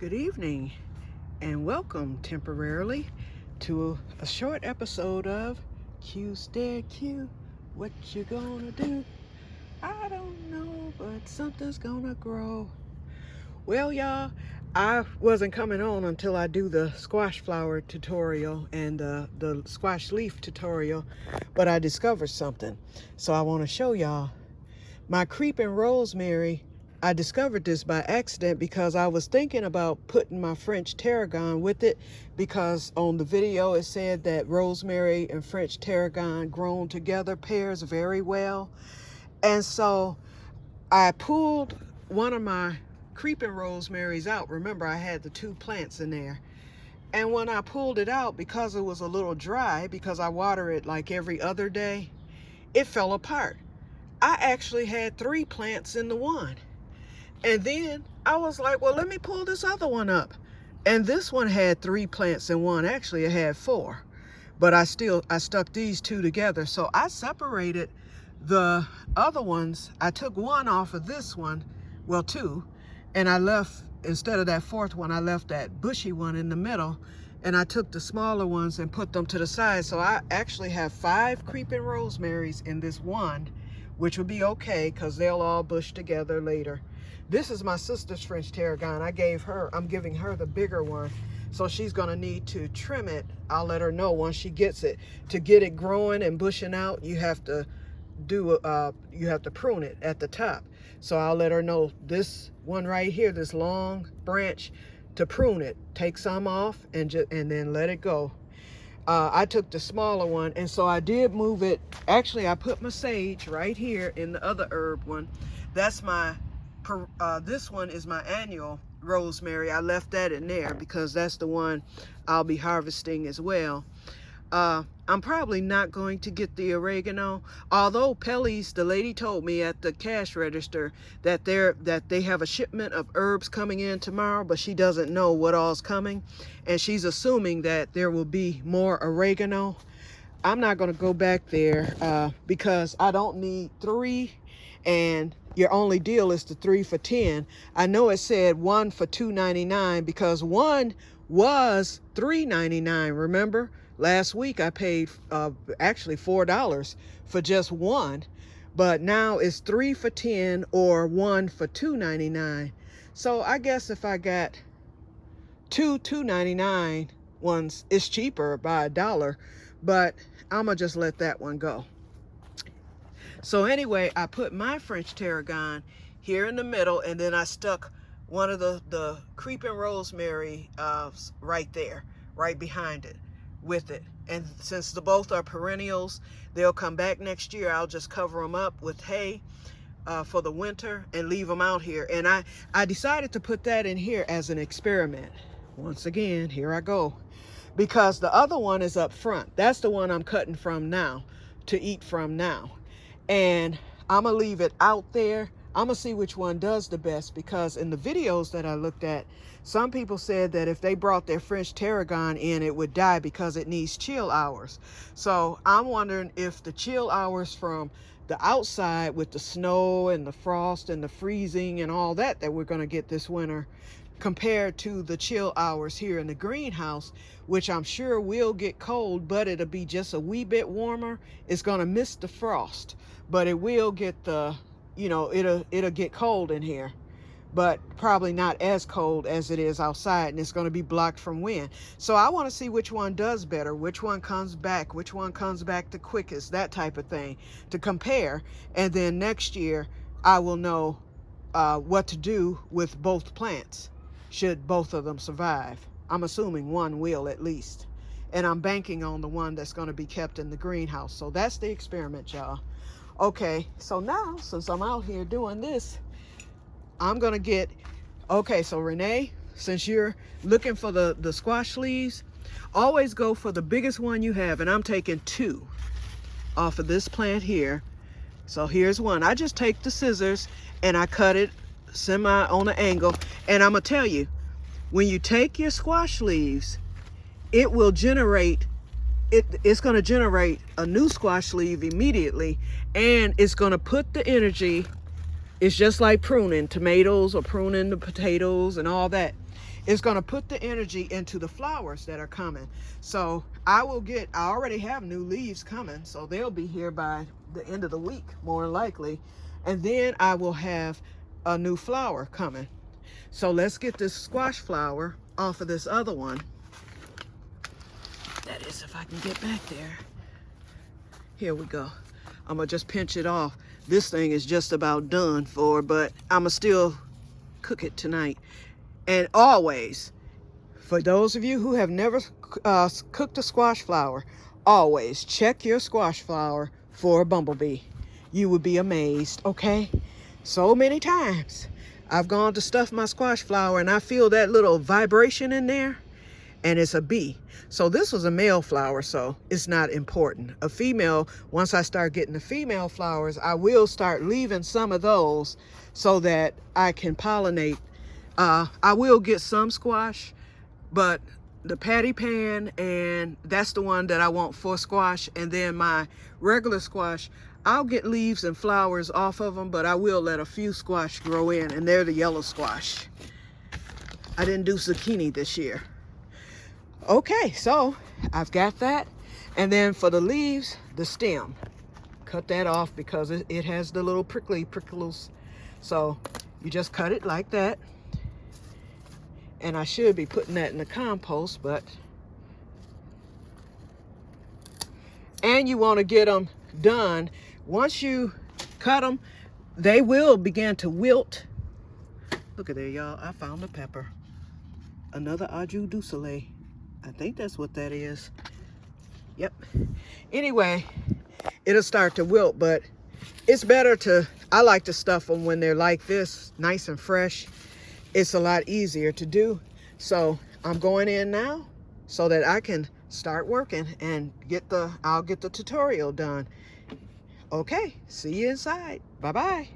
Good evening and welcome temporarily to a short episode of Que-stead-Que. What you gonna do? I don't know, but something's gonna grow. Well, y'all, I wasn't coming on until I do the squash flower tutorial and the squash leaf tutorial, but I discovered something. So I want to show y'all my creeping rosemary. I discovered this by accident because I was thinking about putting my French tarragon with it, because on the video it said that rosemary and French tarragon grown together pairs very well. And so I pulled one of my creeping rosemaries out. Remember, I had the two plants in there. And when I pulled it out, because it was a little dry, because I water it like every other day, it fell apart. I actually had 3 plants in the one. And then I was like, well, let me pull this other one up. And this one had 3 plants in one. Actually, it had 4. But I stuck these 2 together. So I separated the other ones. I took one off of this one, well, 2. And I left, instead of that 4th one, I left that bushy one in the middle. And I took the smaller ones and put them to the side. So I actually have 5 creeping rosemaries in this one, which would be okay because they'll all bush together later. This is my sister's French tarragon. I'm giving her the bigger one. So she's gonna need to trim it. I'll let her know once she gets it. To get it growing and bushing out, you have to prune it at the top. So I'll let her know this one right here, this long branch, to prune it. Take some off and then let it go. I took the smaller one, and so I did move it. Actually, I put my sage right here in the other herb one. That's my this one is my annual rosemary. I left that in there because that's the one I'll be harvesting as well. I'm probably not going to get the oregano, although Pelly's, the lady told me at the cash register that they have a shipment of herbs coming in tomorrow, but she doesn't know what all's coming, and she's assuming that there will be more oregano. I'm not going to go back there because I don't need 3, and your only deal is the 3 for $10. I know it said 1 for $2.99 because one was $3.99. Remember, last week I paid actually $4 for just one, but now it's 3 for $10 or 1 for $2.99. So I guess if I got 2 $2.99 ones, it's cheaper by $1, but I'm gonna just let that one go. So anyway, I put my French tarragon here in the middle, and then I stuck one of the creeping rosemary right there, right behind it with it. And since both are perennials, they'll come back next year. I'll just cover them up with hay for the winter and leave them out here. And I decided to put that in here as an experiment. Once again, here I go. Because the other one is up front. That's the one I'm cutting from now, to eat from now. And I'm gonna leave it out there. I'm gonna see which one does the best, because in the videos that I looked at, some people said that if they brought their French tarragon in, it would die because it needs chill hours. So I'm wondering if the chill hours from the outside with the snow and the frost and the freezing and all that we're gonna get this winter, compared to the chill hours here in the greenhouse, which I'm sure will get cold, but it'll be just a wee bit warmer. It's gonna miss the frost, but it will get the, it'll get cold in here, but probably not as cold as it is outside, and it's going to be blocked from wind. So I want to see which one does better, which one comes back the quickest, that type of thing, to compare. And then next year I will know what to do with both plants, should both of them survive. I'm assuming one will at least, and I'm banking on the one that's going to be kept in the greenhouse. So that's the experiment, y'all. Okay, so now, since I'm out here doing this, I'm gonna get, okay, so Renee, since you're looking for the squash leaves, always go for the biggest one you have, and I'm taking 2 off of this plant here. So here's one. I just take the scissors and I cut it semi on an angle, and I'm gonna tell you, when you take your squash leaves, it will generate, it's going to generate a new squash leaf immediately, and it's going to put the energy, it's just like pruning tomatoes or pruning the potatoes and all that. it's going to put the energy into the flowers that are coming. So I already have new leaves coming, so they'll be here by the end of the week, more likely. And then I will have a new flower coming. So let's get this squash flower off of this other one. That is, if I can get back there. Here we go. I'm gonna just pinch it off. This thing is just about done for, but I'ma still cook it tonight. And always, for those of you who have never cooked a squash flower, always check your squash flower for a bumblebee. You would be amazed, okay? So many times I've gone to stuff my squash flower and I feel that little vibration in there, and it's a bee. So this was a male flower, so it's not important. A female, once I start getting the female flowers, I will start leaving some of those so that I can pollinate. I will get some squash, but the patty pan, and that's the one that I want for squash. And then my regular squash, I'll get leaves and flowers off of them, but I will let a few squash grow in, and they're the yellow squash. I didn't do zucchini this year. Okay, so I've got that. And then for the leaves, the stem, cut that off because it has the little prickles. So you just cut it like that. And I should be putting that in the compost, but. And you want to get them done. Once you cut them, they will begin to wilt. Look at there, y'all. I found a pepper. Another Aju du Soleil. I think that's what that is. Yep. Anyway, it'll start to wilt, but it's better to, I like to stuff them when they're like this, nice and fresh. It's a lot easier to do. So I'm going in now so that I can start working and I'll get the tutorial done. Okay, see you inside. Bye-bye.